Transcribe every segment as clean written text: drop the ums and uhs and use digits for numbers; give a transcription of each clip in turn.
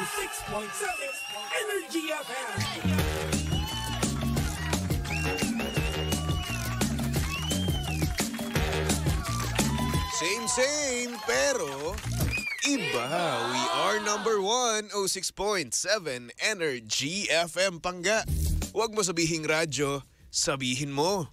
106.7 Energy FM. Same, pero iba. We are number 106.7 Energy FM Pangga. Huwag mo sabihing radyo, sabihin mo.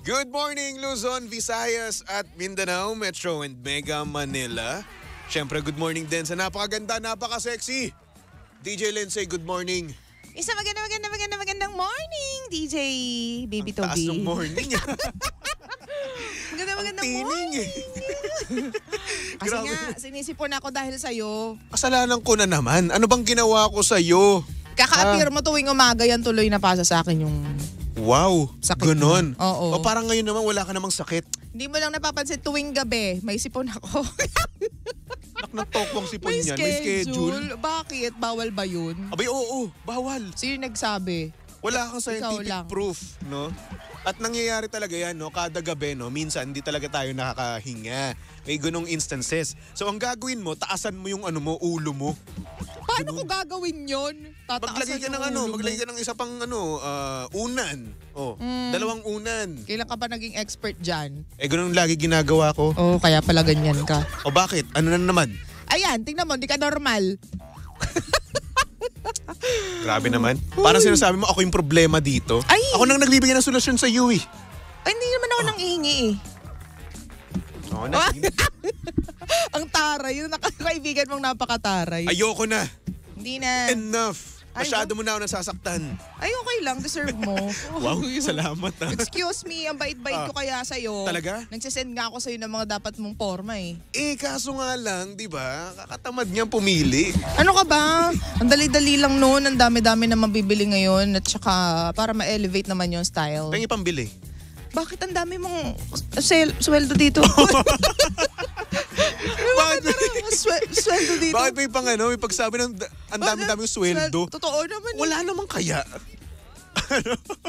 Good morning, Luzon, Visayas at Mindanao, Metro and Mega Manila. Siyempre, good morning din sa napakaganda, napaka-sexy DJ Lindsay, good morning. Isa magandang morning, DJ Baby Ang taas Toby. ng morning. Magandang Tining morning. eh. Kasi Grabe. nga, sinisipon ako dahil sa'yo. Kasalanan ko na naman. Ano bang ginawa ko sa'yo? Kaka-appear mo tuwing umaga yan, tuloy na pasa sa akin yung... Wow, Sakit ganon. mo. Oo. O parang ngayon naman wala ka namang sakit. Hindi mo lang napapansin tuwing gabi, may sipon ako. Nak ng tokwang sipon may yan. May schedule. Bakit? Bawal ba yun? Abay, oo, bawal. Sino nagsabi? Wala kang scientific lang. proof, no? At nangyayari talaga yan, no? Kada gabi, no? Minsan, hindi talaga tayo nakakahinga. May ganong instances. So, ang gagawin mo, taasan mo yung ulo mo. Paano ko gagawin yun? Maglagay ka ng maglagay ka ng isa pang unan. Oh, dalawang unan. Kailan ka ba naging expert dyan? Ganun lagi ginagawa ko. Oo, kaya pala ganyan ka. O bakit? Ano na naman? Ayan, tingnan mo, di ka normal. Grabe naman. Parang sinasabi mo, ako yung problema dito. Ay! Ako nang nagbibigay ng solusyon sa iyo eh. Ay, hindi naman ako nang ihingi eh. Oo na, sige na. Ang taray, yung nakakaibigan mong napakataray. Ayoko na. Hindi na. Enough. Masyado mo na ako nasasaktan. Ay, okay lang. Deserve mo. Wow, Yun. salamat ah. Excuse me, ang bait-bait ko kaya sa'yo. Talaga? Nagsisend nga ako sa'yo ng mga dapat mong forma eh. Kaso nga lang, di ba? Kakatamad niyang pumili. Ano ka ba? Ang dali-dali lang noon. Ang dami-dami na mabibili ngayon. At saka para ma-elevate naman yung style. Pengi pambili. Bakit ang dami mong sweldo dito? Bakit? Sweldo dito? Bakit may may pagsabi ng ang dami-dami yung sweldo? Totoo naman. Wala namang kaya.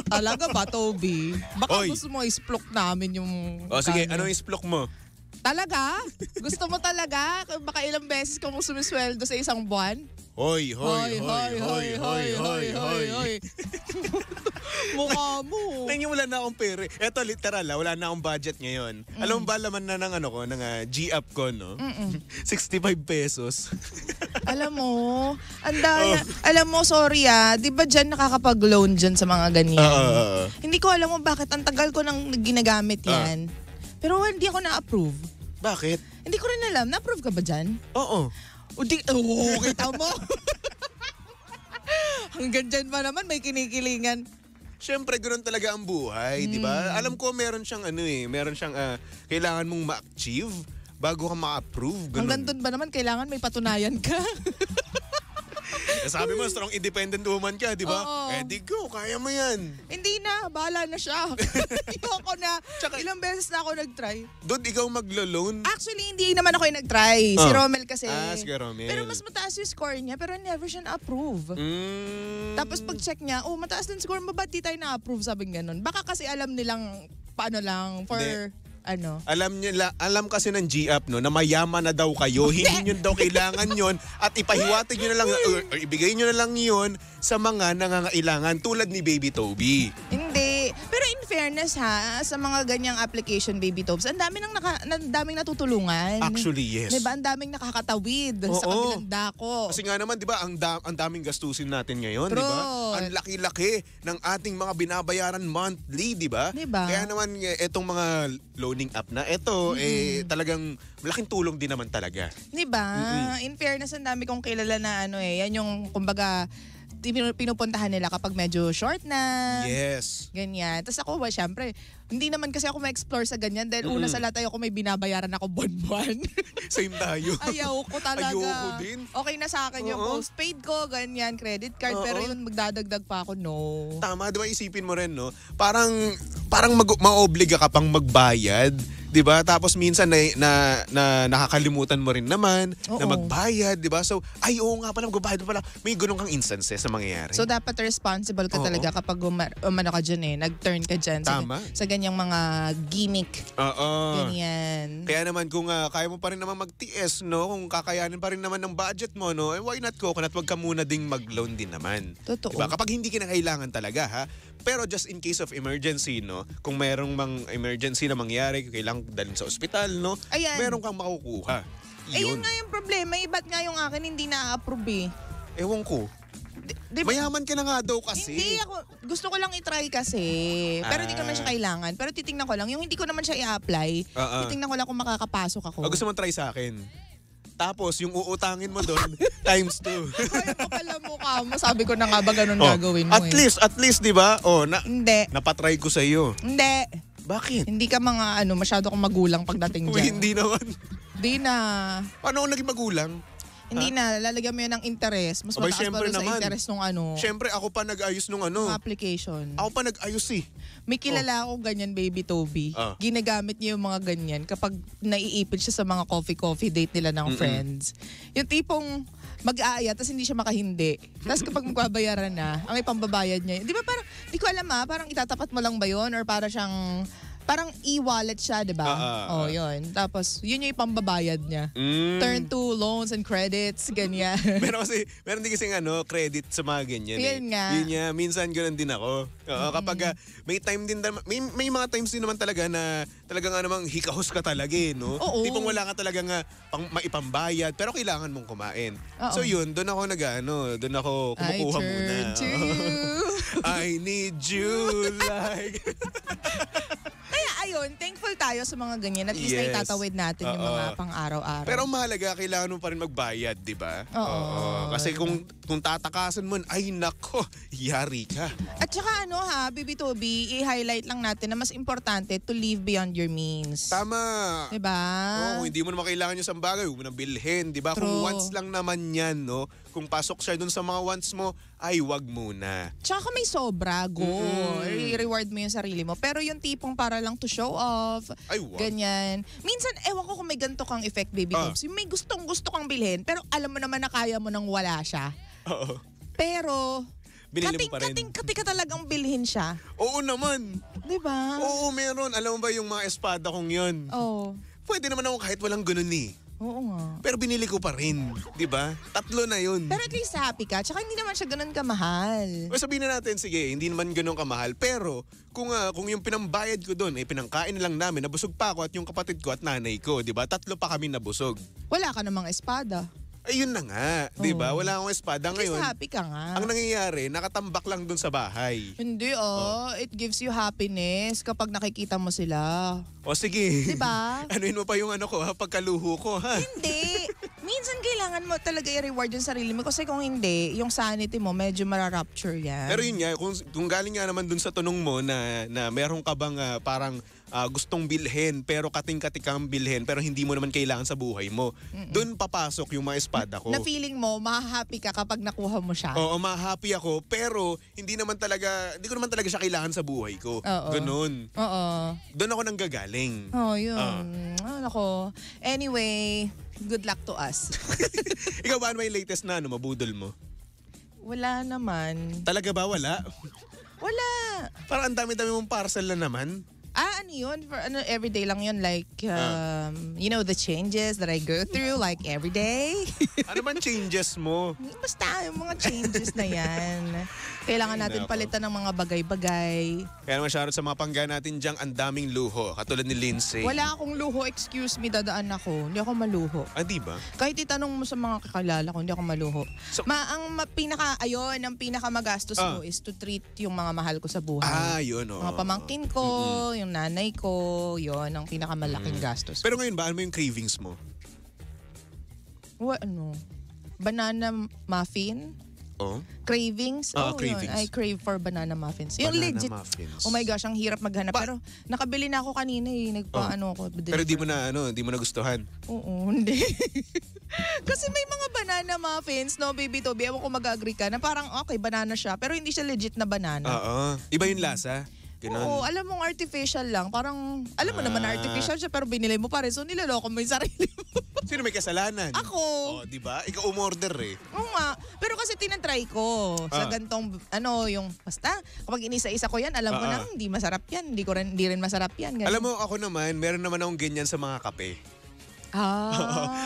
Talaga ba, Toby? Baka Oy. gusto mo isplok namin yung... O sige, ano yung splok mo? Talaga? Gusto mo talaga? Baka ilang beses kang sumisweldo sa isang buwan? Hoy. Mukha mo. Tingin wala na akong pera. Eto literal, wala na akong budget ngayon. Alam mo ba laman na ng ng G-App ko, no? 65 pesos. Alam mo, alam mo, sorry di ba dyan nakakapag-loan dyan sa mga ganyan? Hindi ko alam mo bakit ang tagal ko nang ginagamit yan. Pero hindi ako na-approve. Bakit? Hindi ko rin alam. Na-approve ka ba dyan? Oo. Kita mo. Hanggang dyan ba naman may kinikilingan? Siyempre, ganoon talaga ang buhay, di ba? Alam ko meron siyang meron siyang kailangan mong ma-achieve bago ka ma-approve. Ganun. Hanggang doon ba naman kailangan may patunayan ka? Sabi mo, strong independent woman ka, di ba? Oo. Di go, kaya mo yan. Hindi na, bahala na siya. Ayoko na. Ilang beses na ako nag-try. Doon ikaw maglo-loan. Actually, hindi naman ako yung nag-try. Si Romel kasi. Si Romel. Pero mas mataas yung score niya, pero never siya na-approve. Tapos pag-check niya, mataas din score mo, ba't di tayo na-approve? Sabing ganun. Baka kasi alam nilang, paano lang, for... Hindi. Ano? Alam kasi ng G-App no, na mayaman na daw kayo, hindi nyo daw kailangan yon at ipahiwatig nyo na lang, or ibigay nyo na lang yon sa mga nangangailangan tulad ni Baby Toby. Hindi. Pero in fairness sa mga ganyang application, Baby Tobes, ang daming natutulungan. Actually, yes. Diba? Ang daming nakakatawid sa kabilang dako. Kasi nga naman, di ba, ang daming gastusin natin ngayon, di True. ba? Ang laki-laki ng ating mga binabayaran monthly, di ba? Diba? Kaya naman, etong mga loaning app na, talagang malaking tulong din naman talaga. Diba? In fairness, ang dami kong kilala na yan yung, kumbaga, pinupuntahan nila kapag medyo short na. Yes. Ganyan. Tapos ako, syempre, hindi naman kasi ako ma-explore sa ganyan dahil una sa lahat ayoko may binabayaran ako buwan-buwan. Same tayo. Ayaw ko talaga. Ayoko din. Okay na sa akin yung postpaid ko, ganyan, credit card. Pero yun, magdadagdag pa ako, no. Tama, di ba isipin mo rin, no? Parang maobliga ka pang magbayad 'Di ba? Tapos minsan na nakakalimutan mo rin naman na Oo. magbayad, 'di ba? So, ay oo nga pala, magbabayad pala. May ganun kang instances na mangyayari. So dapat responsible ka Oo. talaga kapag umano ka dyan nag-turn ka dyan Tama. sa ganyang mga gimmick. Oo. Ganyan. Kaya naman kung kaya mo pa rin naman mag-TS, no? Kung kakayanin pa rin naman ng budget mo, no? Why not coconut? Wag ka muna ding mag-loan din naman. Totoo. Diba? Kapag hindi kinakailangan talaga, ha? Pero just in case of emergency, no? Kung merong emergency na mangyari, kailangan dalhin sa ospital, no? Ayan. Meron kang makukuha. Yun nga yung problema. Iba't nga yung akin hindi na-approve Ewan ko. Di ba? Mayaman ka na nga daw kasi. Hindi ako. Gusto ko lang i-try kasi. Pero hindi ko naman siya kailangan. Pero titingnan ko lang. Yung hindi ko naman siya i-apply, titingnan ko lang kung makakapasok ako. Gusto mo try sa akin? Tapos, yung uutangin mo doon, times 2. Ay, pala mukha mo. Sabi ko na nga ba ganun gagawin mo At least, di ba? Hindi. Napatry ko sa iyo. Hindi. Bakit? Hindi ka mga masyado kang magulang pagdating Uy, dyan. hindi naman. Hindi na. Paano ako naging magulang? Hindi na. Lalagyan mo yun ng interest. Mas Abay, mataas pa syempre rin sa naman. interest nung Siyempre, ako pa nag-ayos nung application. Ako pa nag-ayos eh. May kilala ako ganyan, baby Toby. Ginagamit niya yung mga ganyan kapag naiipit siya sa mga coffee date nila ng friends. Yung tipong mag-aaya tapos hindi siya makahindi. Tapos kapag magbabayaran na, ang ipambabayad niya. Di ba parang, di ko alam parang itatapat mo lang ba yun? Or para siyang, parang e-wallet siya, di ba? Yun. Tapos, yun yung ipambabayad niya. Turn to loans and credits, ganyan. meron din kasing credit sa mga ganyan. Yun nga. Yun nga, minsan ganun din ako. Kapag may time din, may mga times din naman talaga na talaga nga namang hikahos ka talaga no? Oo. Tipong wala ka talaga nga maipambayad, pero kailangan mong kumain. Oo. So yun, doon ako doon ako kumukuha I muna. turn to you. I need you like... Kaya ayun, thankful tayo sa mga ganyan. At least Yes. naitatawid natin yung mga pang-araw-araw. Pero ang mahalaga, kailangan mo pa rin magbayad, di ba? Oo. Kasi kung tatakasan mo, ay nako, yari ka. At saka Baby Toby, i-highlight lang natin na mas importante to live beyond your means. Tama. Diba? Oo, hindi mo naman kailangan yung isang bagay, huwag mo nang bilhin, di ba? Kung True. once lang naman yan, no? Kung pasok siya dun sa mga wants mo, ay wag muna. Tsaka kung may sobra, go. I-reward mo yung sarili mo. Pero yung tipong para lang to show off, Ay, wag. ganyan. Minsan, ewan ko kung may ganito kang effect, Baby Toby. May gustong-gusto kang bilhin, pero alam mo naman na kaya mo nang wala siya. Oo. Pero, Binili mo pa rin. kating ka talagang bilhin siya. Oo naman. Diba? Oo, meron. Alam mo ba yung mga espada kong yun? Oo. Pwede naman ako kahit walang ganun eh. Oo nga. Pero binili ko pa rin. Di ba? 3 na yun. Pero at least happy ka. Tsaka hindi naman siya ganun kamahal. O sabihin na natin, sige, hindi naman ganun kamahal. Pero kung yung pinambayad ko doon, pinangkain lang namin, nabusog pa ako at yung kapatid ko at nanay ko, di ba? 3 pa kami nabusog. Wala ka namang espada. Ayun na nga, di ba? Wala akong espada At least ngayon. happy ka nga. Ang nangyayari, nakatambak lang doon sa bahay. Hindi it gives you happiness kapag nakikita mo sila. O sige. Diba? Anuin mo pa yung pagkaluho ko, ha? Hindi. Minsan kailangan mo talaga i-reward yung sarili mo kasi kung hindi, yung sanity mo medyo mararupture yan. Pero yun nga, kung galing nga naman dun sa tanong mo na meron ka bang parang gustong bilhin pero kating-kating kang bilhin pero hindi mo naman kailangan sa buhay mo, dun papasok yung mga espada ko. Na feeling mo, mahahappy ka kapag nakuha mo siya. Oo, ma-happy ako pero hindi ko naman talaga siya kailangan sa buhay ko. Oo. Ganun. Oo. Doon ako nanggagaling. Oh, yun. Nako. Anyway, good luck to us. Ikaw ba ano yung latest na mabudol mo? Wala naman. Talaga ba wala? Wala. Parang ang dami-dami mong parcel na naman. Ano yun? For everyday lang yun. Like, the changes that I go through, like everyday. Ano man changes mo? Basta, yung mga changes na yan. Kailangan natin palitan ng mga bagay-bagay. Kaya naman shoutout sa mga pangga natin diyang ang daming luho. Katulad ni Lindsay. Wala akong luho, excuse me, dadaan ako. Hindi ako maluho. Di ba? Kahit itanong mo sa mga kakilala ko, hindi ako maluho. So- ang pinaka magastos ko is to treat yung mga mahal ko sa buhay. Yun Mga pamangkin ko, yung nanay ko, yun ang pinakamalaking gastos. Pero ngayon ba, ano mo yung cravings mo? Banana muffin? Oh? Cravings? Cravings. Yun. I crave for banana muffins. Yung Banana legit. muffins. Oh my gosh, ang hirap maghanap. Pero nakabili na ako kanina Nagpaano ako. Pero di mo na gustuhan. Oo, hindi. Kasi may mga banana muffins, no, baby Toby. Ewan ko mag-agree ka na parang okay, banana siya. Pero hindi siya legit na banana. Oo. Iba yung lasa? Ganun. Oo, alam mong artificial lang. Parang, alam mo naman na artificial siya pero binili mo pa rin. So niloloko mo yung sarili mo. Sino may kasalanan? Ako. Oh, di ba? Ikaw umorder eh. Oo nga. Pero kasi tinatry ko sa gantong, yung, basta, kapag inisa-isa ko yan, alam ko na, hindi masarap yan. Hindi rin masarap yan. Ganun. Alam mo, ako naman, meron naman akong ganyan sa mga kape.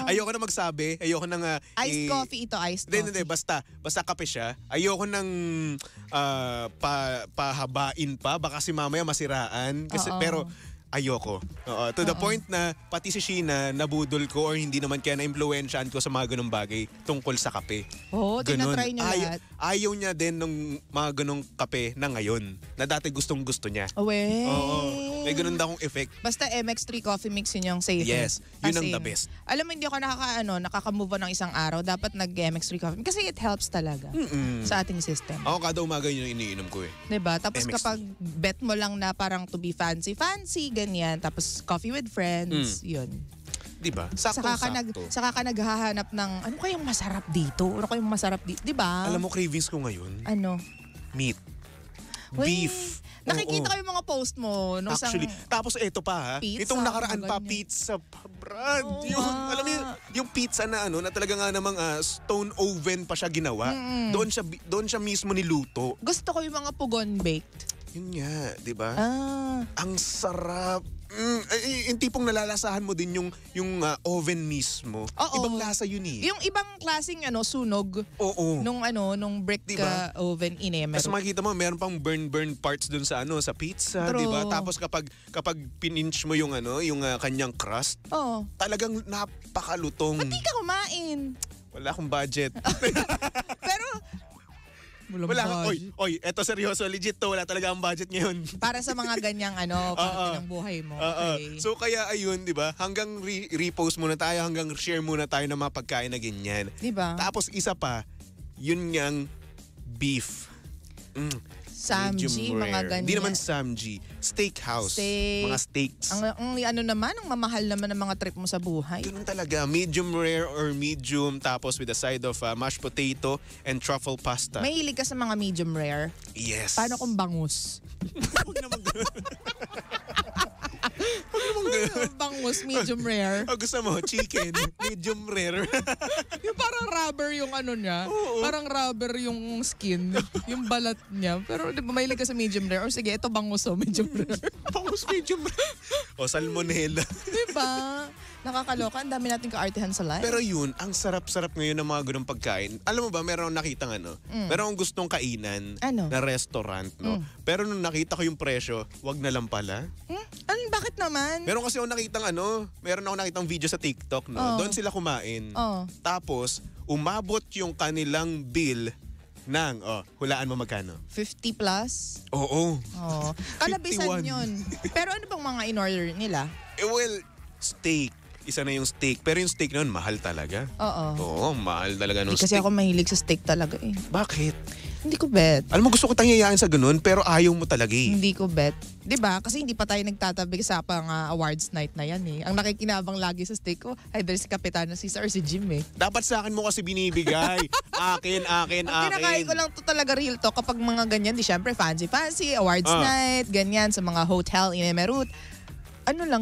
Ayoko na magsabi. Ayoko nang... Iced coffee ito, iced coffee. Hindi. Basta kape siya. Ayoko nang pahabain pa. Baka si mamaya masiraan. Kasi, pero ayoko. To the point na pati si Sheena nabudol ko or hindi naman kaya na-impluwensyahan ko sa mga ganong bagay tungkol sa kape. Tinatry niyo lahat. Ayaw niya din ng mga ganong kape na ngayon. Na dati gustong-gusto niya. May ganun na akong effect. Basta MX3 coffee mix yun yung safe. Yes, yun ang the best. Alam mo, hindi ako nakaka-move on ng isang araw. Dapat nag-MX3 coffee. Kasi it helps talaga sa ating system. Ako kada umaga yun yung iniinom ko eh. Diba? Tapos MX3. kapag bet mo lang na parang to be fancy, ganyan. Tapos coffee with friends, yun. Diba? Saka ka naghahanap ng, ano kayong masarap dito? Ano kayong masarap dito? Diba? Alam mo, cravings ko ngayon? Ano? Meat. Beef. Nakikita ko yung mga post mo. Actually, tapos eto pa ha. Pizza, Itong nakaraan pa, ganyan. pizza pa, Brad. Alam mo yung pizza na na talaga nga namang stone oven pa siya ginawa. Doon siya mismo niluto. Gusto ko yung mga pugon baked. Yun nga, di ba? Ang sarap. Yung tipong nalalasahan mo din yung oven mismo. Ibang lasa yun eh. Yung ibang klaseng sunog. Oo. Nung brick Diba? oven inemer. Tapos makikita mo, meron pang burn parts dun sa sa pizza, True. di ba? Tapos kapag pininch mo yung kanyang crust, talagang napakalutong. Ba't di ka kumain? Wala akong budget. Pero, Wala. Oy, eto seryoso, legit to. Wala talaga ang budget ngayon. para sa mga ganyang parte ng buhay mo. Okay. So kaya ayun, 'di ba? Hanggang repost muna tayo, hanggang share muna tayo ng mga pagkain na ganyan. Diba? Tapos isa pa, yun ngang beef. Samji, mga ganyan. Hindi naman Samji. Steakhouse. Mga steaks. Ang mamahal naman ng mga trip mo sa buhay. Ganun talaga. Medium rare or medium, tapos with a side of mashed potato and truffle pasta. Mahilig ka sa mga medium rare. Yes. Paano kung bangus? Huwag naman ganun. Huwag naman ganun. Bangus, medium rare. Gusto mo, chicken, medium rare. Yung parang rubber yung niya. Parang rubber yung skin. Yung balat niya. Pero di ba mahilig ka sa medium rare? O sige, ito bangus medium rare. Bangus medium rare. O salmonella. Diba? Nakakaloka. Ang dami nating kaartihan sa life. Pero yun, ang sarap-sarap ngayon ng mga ganung pagkain. Alam mo ba, meron akong nakitang meron akong gustong kainan na restaurant, no? Pero nung nakita ko yung presyo, wag na lang pala. Bakit naman? Meron kasi akong nakitang meron akong nakitang video sa TikTok, no? Doon sila kumain. Tapos, umabot yung kanilang bill ng, hulaan mo magkano? 50 plus? Oo. Kalabisan 51. yun. Pero ano bang mga in-order nila? Well, steak. Isa na yung steak. Pero yung steak nun, mahal talaga. Oo, mahal talaga nung Hindi kasi steak. ako mahilig sa steak talaga eh. Bakit? Hindi ko bet. Alam mo, gusto ko tangyayaan sa ganun, pero ayaw mo talaga eh. Hindi ko bet. 'Di ba? Kasi hindi pa tayo nagtatabi sa awards night na yan eh. Ang nakikinabang lagi sa steak ko, either si Kapitana Cesar or si Jim eh. Dapat sa akin mo kasi binibigay. Akin. Ang kinakain ko lang to talaga real to kapag mga ganyan, di syempre fancy, awards night, ganyan, sa mga hotel in Emerald.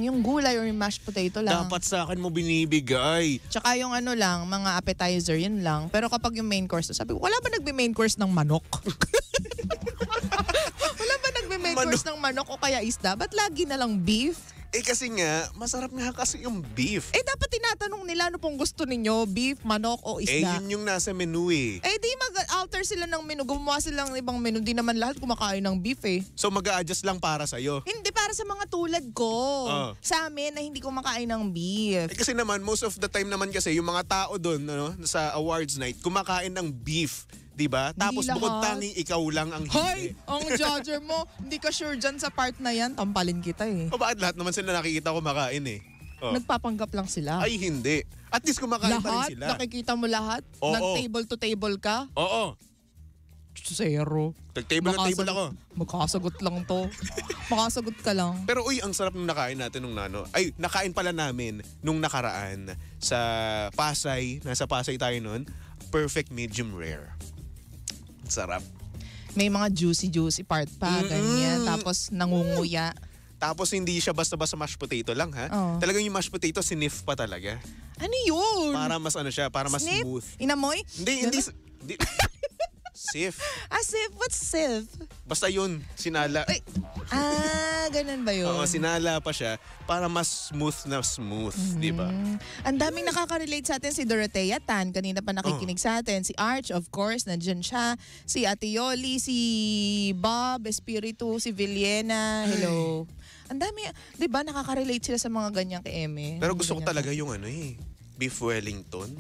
Yung gulay or yung mashed potato lang. Dapat sa akin mo binibigay. Tsaka yung mga appetizer, yun lang. Pero kapag yung main course, sabi ko, wala ba nagbe-main course ng manok? Wala ba nagbe-main course ng manok o kaya isda? Ba't lagi na lang beef? Kasi nga, masarap nga kasi yung beef. Dapat tinatanong nila ano pong gusto ninyo, beef, manok o isda. Yun yung nasa menu eh. Di mag-alter sila ng menu. Gumawa sila ng ibang menu. Di naman lahat kumakain ng beef eh. So mag-a-adjust lang para sa'yo. Hindi, para sa mga tulad ko. Sa amin na hindi kumakain ng beef. Kasi naman, most of the time naman kasi, yung mga tao doon sa awards night, kumakain ng beef. Diba? Tapos lahat. bukod tanging ikaw lang ang Hoy! hindi. Ang judger mo, hindi ka sure dyan sa part na yan. Tampalin kita eh. O bakit lahat naman sila nakikita kumakain eh? Nagpapanggap lang sila. Ay hindi. At least kumakain pa Lahat? rin sila. Nakikita mo lahat? Oo. Nag-table to table ka? Oo. Zero. Tag-table na table ako. Magkasagot lang to. Makasagot ka lang. Pero ang sarap nung nakain natin nung nakain pala namin nung nakaraan sa Pasay. Nasa Pasay tayo nun. Perfect medium rare. Sarap. May mga juicy part pa, ganyan. Tapos nangunguya. Tapos hindi siya basta-basta mashed potato lang, ha? Oo. Talagang yung mashed potato, sniff pa talaga. Ano yun? Para mas ano siya, para mas Sniff? smooth. Inamoy? Hindi. Sif. Sif? What's sif? Basta yun, sinala. Ay, ganun ba yun? Oo, sinala pa siya para mas smooth, di ba? Ang daming nakaka-relate sa atin. Si Dorothea Tan, kanina pa nakikinig sa atin. Si Arch, of course, nandyan siya. Si Ate Yoli, si Bob, Espiritu, si Villena. Hello. Ang dami, di ba, nakaka-relate sila sa mga ganyang Eme. Pero gusto ko talaga yung beef Wellington.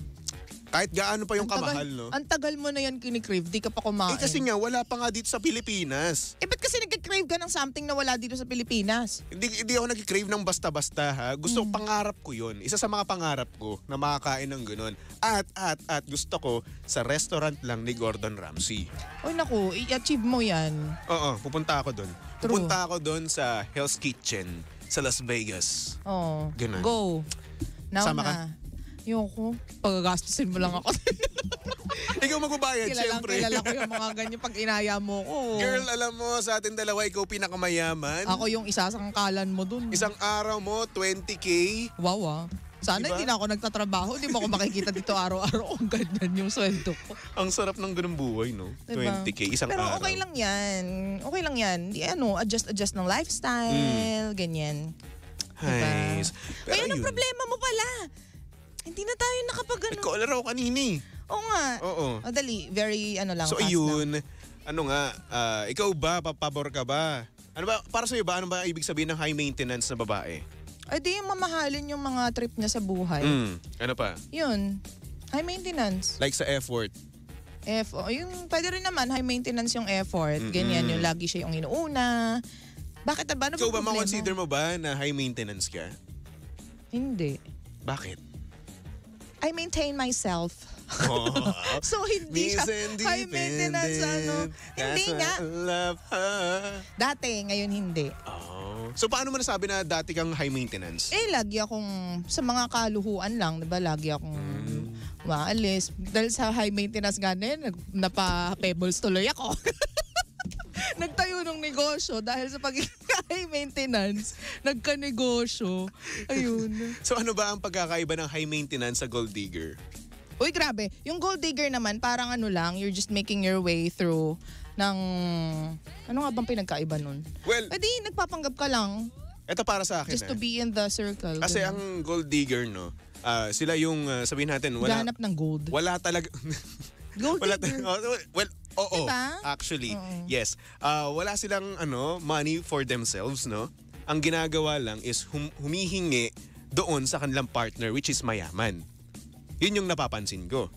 Kahit gaano pa yung kamahal, no? Ang tagal mo na yan kinikrave, di ka pa kumain. Kasi nga, wala pa nga dito sa Pilipinas. Ba't kasi nag-crave ka ng something na wala dito sa Pilipinas? Hindi ako nag-crave ng basta-basta, ha? Gusto, pangarap ko yun. Isa sa mga pangarap ko na makakain ng ganun. At gusto ko sa restaurant lang ni Gordon Ramsay. Uy, naku, i-achieve mo yan. Oo, pupunta ako doon. True. Pupunta ako doon sa Hell's Kitchen sa Las Vegas. Oh, Ganun. go. Now Sama ka? na. Yoko, pagagastusin mo lang ako. Ikaw magbabayad, syempre. Kilala ko yung mga ganyan pag inaya mo ko. Girl, alam mo, sa atin dalawa, ikaw pinakamayaman. Ako yung isasangkalan mo dun. Isang araw mo, 20K. Wow. Sana Diba? hindi na ako nagtatrabaho. Hindi mo ako makikita dito araw-araw kung ganyan yung sweldo ko. Ang sarap ng ganung buhay, no? Diba? 20K, isang Pero araw. okay lang yan. Okay lang yan. Di, adjust ng lifestyle, ganyan. Nice. Pero Ayun ang ayun. problema mo pala. Hindi na tayo nakapag Caller ako kanini. Oo nga. Oo. O dali, very lang. So fast ayun, ikaw ba, papabor ka ba? Ano ba, para sa'yo ba, ano ba ibig sabihin ng high maintenance na babae? Ay di yung mamahalin yung mga trip niya sa buhay. Ano pa? Yun. High maintenance. Like sa effort. Yung pwede rin naman, high maintenance yung effort. Ganyan, yung lagi siya yung inuuna. Bakit ba? Ano Ikaw ba, problema? ma-consider mo ba na high maintenance ka? Hindi. Bakit? I maintain myself. Oh. So hindi siya Miss high maintenance Hindi That's nga. why I love her. Dati, ngayon hindi. Oh. So paano mo nasabi na dati kang high maintenance? Lagi akong, sa mga kaluhuan lang, diba? Lagi akong maalis. Dahil sa high maintenance nga na yun, napa-pebbles tuloy ako. Nagtayo ng negosyo dahil sa high maintenance, nagka-negosyo. Ayun. So ano ba ang pagkakaiba ng high maintenance sa gold digger? Uy, grabe. Yung gold digger naman, parang lang, you're just making your way through ng... Ano nga bang pinagkaiba nun? Well, Di, nagpapanggap ka lang ito para sa akin. just to be in the circle. Kasi ganun. ang gold digger, no, sila yung sabihin natin, wala, Gahanap ng gold. wala talaga... Gold wala digger. well, oo. Diba? Actually, Oo. yes. Wala silang money for themselves, no? Ang ginagawa lang is humihingi doon sa kanilang partner which is mayaman. Yun yung napapansin ko.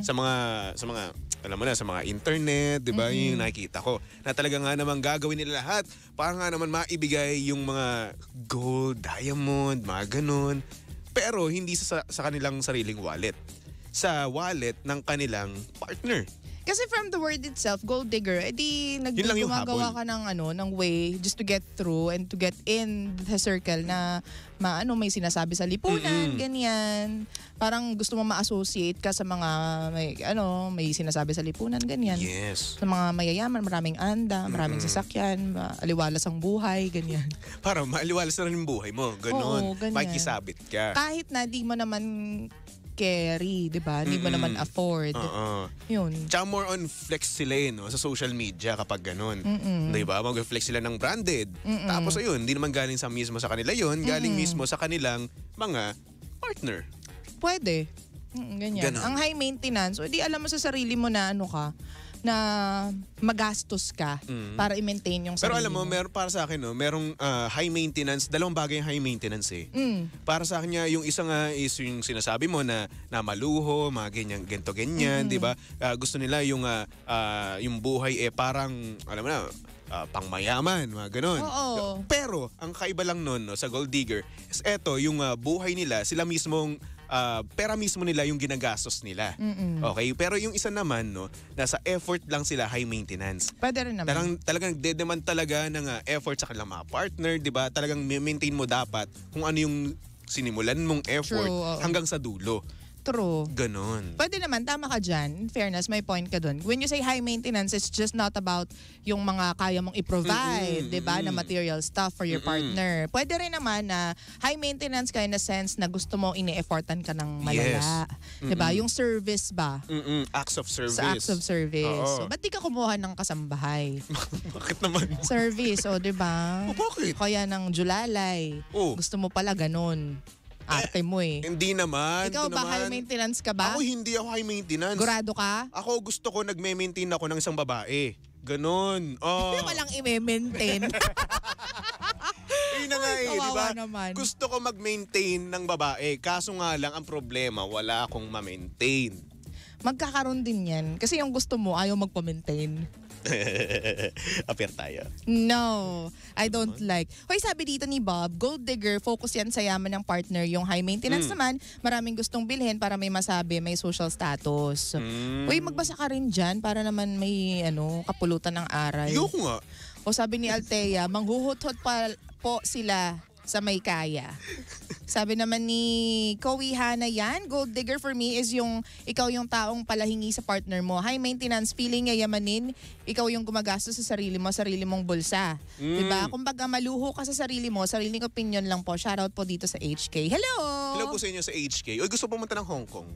Sa mga alam mo na, sa mga internet, 'di ba? Yun yung nakikita ko. Na talaga nga naman gagawin nila lahat para nga naman maibigay yung mga gold, diamond, mga ganun. Pero hindi sa kanilang sariling wallet. Sa wallet ng kanilang partner. Kasi from the word itself, gold digger, Yun lang yung gumagawa habol. ka ng way just to get through and to get in the circle na may sinasabi sa lipunan, ganyan. Parang gusto mo ma-associate ka sa mga may sinasabi sa lipunan, ganyan. Yes. Sa mga mayayaman, maraming anda, maraming sasakyan, aliwalas ang buhay, ganyan. Para maaliwalas na rin yung buhay mo. Ganon. Oo, ganyan. Makikisabit ka. Kahit na di mo naman carry, di ba? Di mo naman afford. Oo. Yun. Tsaka more on flex sila no, sa social media kapag ganun. Di ba? Mag-flex sila ng branded. Tapos ayun, hindi naman galing mismo sa kanila yun. Galing mismo sa kanilang mga partner. Pwede. Ganyan. Ganon. Ang high maintenance, di alam mo sa sarili mo na na magastos ka para i-maintain yung Pero sarili alam mo, meron para sa akin, no, merong high maintenance, dalawang bagay yung high maintenance eh. Para sa akin yung isa nga is yung sinasabi mo na maluho, mga ganyan, ganito-ganyan, di ba? Gusto nila yung buhay parang, alam mo na, pangmayaman, mga ganun. Oo. Pero, ang kaiba lang nun no, sa gold digger is eto, yung buhay nila, sila mismong pera mismo nila yung ginagastos nila. Okay? Pero yung isa naman, no, nasa effort lang sila, high maintenance. Pwede rin naman. Talagang nagde-demand talaga ng effort sa kanilang mga partner, di ba? Talagang maintain mo dapat kung ano yung sinimulan mong effort True, oo. hanggang sa dulo. True. Ganon. Pwede naman, tama ka dyan. In fairness, may point ka dun. When you say high maintenance, it's just not about yung mga kaya mong i-provide, di ba, na material stuff for your partner. Pwede rin naman na high maintenance ka in a sense na gusto mo ini-effortan ka ng malala. Di ba? Yung service ba? Acts of service. Sa acts of service. Oo. So, ba't di ka kumuha ng kasambahay? Bakit naman? Service, o di ba? Bakit? Kaya ng Julalay. Oh. Gusto mo pala ganun. Arte mo eh. Hindi naman. Ikaw ito ba, naman. high maintenance ka ba? Ako hindi ako high maintenance. Gurado ka? Ako gusto ko nagme-maintain ako ng isang babae. Ganon. Oh. Walang i-maintain. Yun na nga Ay, di ba? kawawa naman. Gusto ko mag-maintain ng babae. Kaso nga lang, ang problema, wala akong ma-maintain. Magkakaroon din yan. Kasi yung gusto mo, ayaw magpa-maintain. Appear tayo. No, I don't like. Hoy, sabi dito ni Bob, gold digger, focus yan sa yaman ng partner. Yung high maintenance naman, maraming gustong bilhin para may masabi, may social status. Hoy, magbasa ka rin dyan para naman may kapulutan ng aral. Ayoko nga. O sabi ni Althea, manghuhut-hut pa po sila sa may kaya. Sabi naman ni Kowi Hana yan, gold digger for me is yung ikaw yung taong palahingi sa partner mo. High maintenance, feeling yayamanin, ikaw yung gumagastos sa sarili mong bulsa. Diba? Kumbaga maluho ka sa sarili mo, sariling opinion lang po. Shoutout po dito sa HK. Hello! Hello po sa inyo sa HK. Uy, gusto pumunta ng Hong Kong.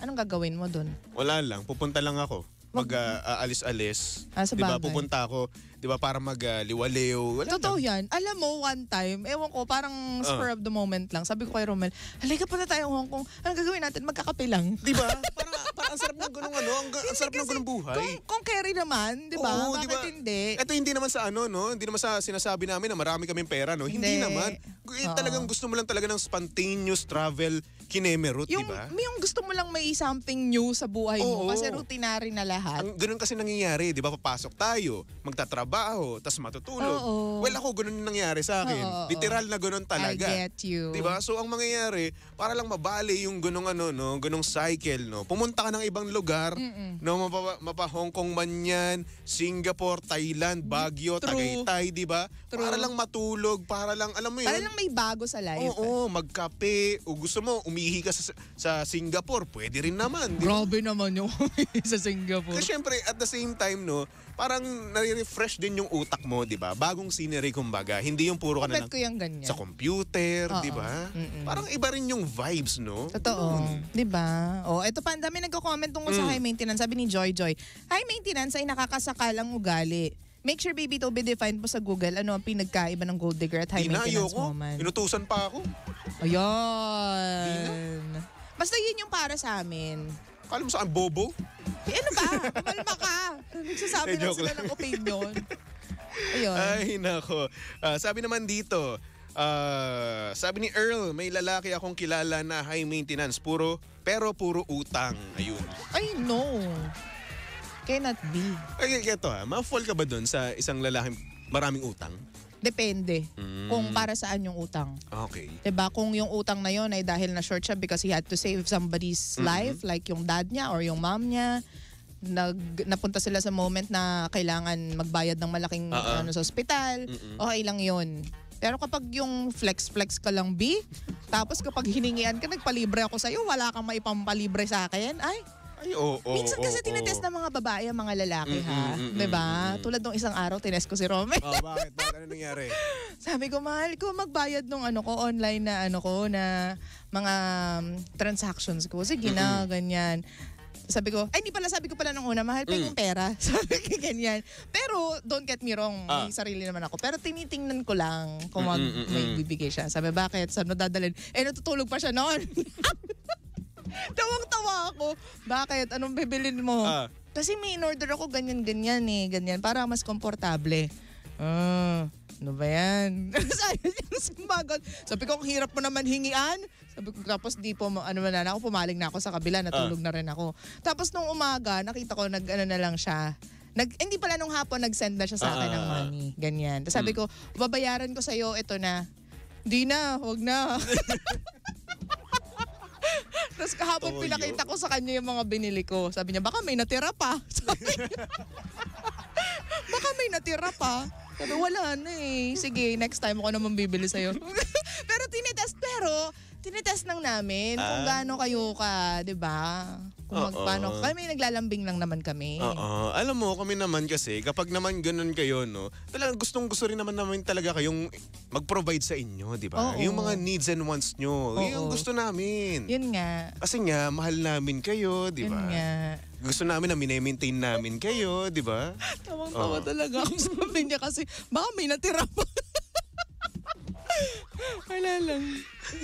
Anong gagawin mo dun? Wala lang, pupunta lang ako. Mag-alis-alis. Sa diba, bagay. pupunta ako, diba, para mag-liwaliw. Wala Totoo lang. yan. Alam mo, one time, ewan ko, parang spur of the moment lang. Sabi ko kay Romel, halika pa na tayo Hong Kong. Anong gagawin natin? Magkakape lang. Diba? Parang ang sarap ng ganung ang sarap ng ganung buhay. Kung carry naman, di ba? Oo, Bakit diba? hindi? Ito hindi naman sa no? Hindi naman sa sinasabi namin na marami kaming pera, no? Hindi Hindi. naman. Talagang gusto mo lang talaga ng spontaneous travel kinemerut, Yung, diba? yung gusto mo lang may something new sa buhay mo Oo. kasi routinary na lahat. Ganun kasi nangyayari, di ba? Papasok tayo, magtatrabaho, tas matutulog. Oo. Well, ako ganun yung nangyari sa akin. Oo. Literal na ganun talaga. I get you. Di ba? So, ang mangyayari, para lang mabali yung ganung ganung cycle, no? Pumunta ka ng ibang lugar, no? Mapa Hong Kong man yan, Singapore, Thailand, Baguio, True. Tagaytay, di ba? True. Para lang matulog, para lang, alam mo yun? Para lang may bago sa life. Oo, magkape. O gusto mo, umihi ka sa Singapore, pwede rin naman. Di ba? Grabe naman yung sa Singapore. Kasi syempre, at the same time, no, parang nare-refresh din yung utak mo, di ba? Bagong scenery, kumbaga. Hindi yung puro ka na Bet ko yung ganyan. sa computer, Oo. di ba? Parang iba rin yung vibes, no? Totoo. Di ba? O, eto pa, ang dami nagko-comment tungkol sa high maintenance. Sabi ni Joy Joy, high maintenance ay nakakasakalang ugali. Make sure baby to be defined mo sa Google ano ang pinagkaiba ng gold digger at high maintenance Ayoko. woman. Inutusan pa ako. Ayun. Basta yun yung para sa amin. Kala mo saan, bobo? Eh, ano ba? Kumalma ka. Nagsasabi lang joke sila lang. ng opinion. Ayun. Ay, nako. Sabi naman dito, sabi ni Earl, may lalaki akong kilala na high maintenance, pero puro utang. Ayun. Ay, no. Cannot be. Ay, eto ma-fall ka ba dun sa isang lalaki maraming utang? Depende kung para saan yung utang. Okay. Diba? Kung yung utang na yun ay dahil na short siya because he had to save somebody's life, like yung dad niya or yung mom niya, napunta sila sa moment na kailangan magbayad ng malaking sa ospital, okay lang yun. Pero kapag yung flex ka lang, B, tapos kapag hiningian ka, nagpalibre ako sa'yo, wala kang maipampalibre sa akin, ay, Oo. minsan kasi tinetest ng mga babae ang mga lalaki, ha? Diba? Tulad nung isang araw, tinest ko si Romel. Oh, bakit? Ano nangyari? Sabi ko, mahal ko magbayad nung online na na mga transactions ko. Sige na, ganyan. Sabi ko, ay, hindi pala, sabi ko pala nung una, mahal pa yung pera. Sabi ko, ganyan. Pero, don't get me wrong, may sarili naman ako. Pero tinitingnan ko lang kung may bibigay siya. Sabi, bakit? Saan mo dadalhin? Eh, natutulog pa siya noon. Tawang-tawa ako. Bakit? Anong bibilin mo? Kasi may in-order ako ganyan-ganyan ganyan. Para mas komportable. Ano ba yan? Sabi ko, ang hirap mo naman hingian. Sabi ko, tapos di po, ako, pumaling na ako sa kabila, natulog na rin ako. Tapos nung umaga, nakita ko, na lang siya. Hindi pala nung hapon, nag-send na siya sa akin ng money. Ganyan. Tapos sabi ko, babayaran ko sa'yo, ito na. Di na, wag na. Tapos kahapon pinakita ko sa kanya yung mga binili ko. Sabi niya, baka may natira pa. Sabi niya, baka may natira pa. Sabi, wala na eh. Sige, next time ako naman bibili sa'yo. Pero tinetest lang namin kung gaano kayo ka, di ba? Kung Oo. paano. Kami naglalambing lang naman kami. Oo. Alam mo, kami naman kasi, kapag naman ganun kayo, no, talagang gustong-gusto rin naman talaga kayong mag-provide sa inyo, di ba? Oo. Yung mga needs and wants nyo. Oo. Yung gusto namin. Yun nga. Kasi nga, mahal namin kayo, di Yun ba? nga. Gusto namin na mine-maintain namin kayo, di ba? Tawang-tawa talaga ako sa niya kasi baka may natira pa. Wala lang.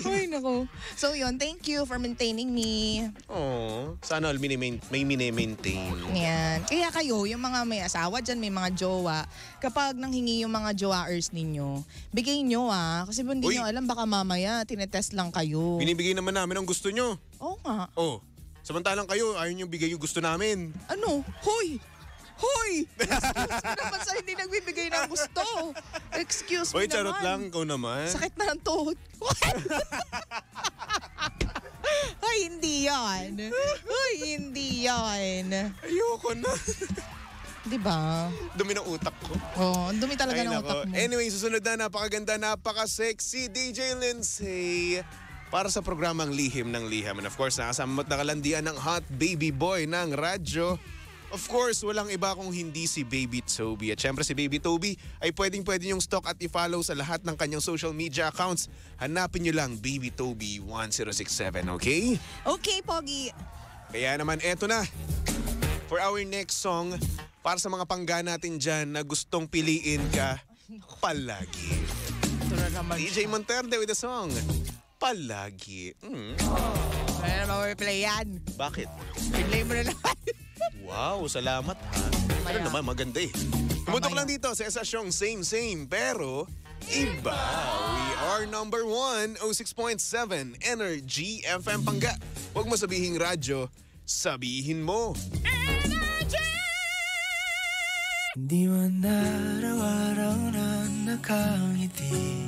Ay, nako. So yun, thank you for maintaining me. Oo. Sana all may mine-maintain. Yan. Kaya kayo, yung mga may asawa dyan, may mga jowa, kapag nanghingi yung mga jowaers ninyo, bigay nyo kasi hindi Uy. nyo alam, baka mamaya tinetest lang kayo. Binibigay naman namin ang gusto nyo. Oo nga. Oh. Samantalang kayo, ayaw nyo bigay yung gusto namin. Ano? Hoy! Hoy! Excuse me naman sa hindi nagbibigay ng gusto. Excuse me Oy, charot naman. lang, ikaw naman. Sakit na ng tuhod. Ay, hindi yan. Ay, hindi yan. Ayoko na. Di ba? Dumi ng utak ko. Oh, ang dumi talaga Ay, ng nako. utak mo. Anyway, susunod na napakaganda, napaka-sexy DJ Lindsay. Para sa programang Lihim ng Liham. And of course, nakasama at nakalandian ng hot baby boy ng radyo. Of course, walang iba kung hindi si Baby Toby. At syempre si Baby Toby ay pwedeng yung stalk at i-follow sa lahat ng kanyang social media accounts. Hanapin nyo lang Baby Toby 1067, okay? Okay, Pogi. Kaya naman eto na. For our next song, para sa mga pangga natin dyan na gustong piliin ka palagi. Ito na naman. DJ Monterde with the song Palagi. Wala na ma-replay yan. Bakit? Replay mo na naman. Wow, salamat ha. Pero Maya. naman, maganda eh. Tumutok Mamaya. lang dito sa estasyong same, pero iba. We are number 1, 06.7, Energy FM Pangga. Huwag mo sabihing radyo, sabihin mo. Di man araw-araw na nakangiti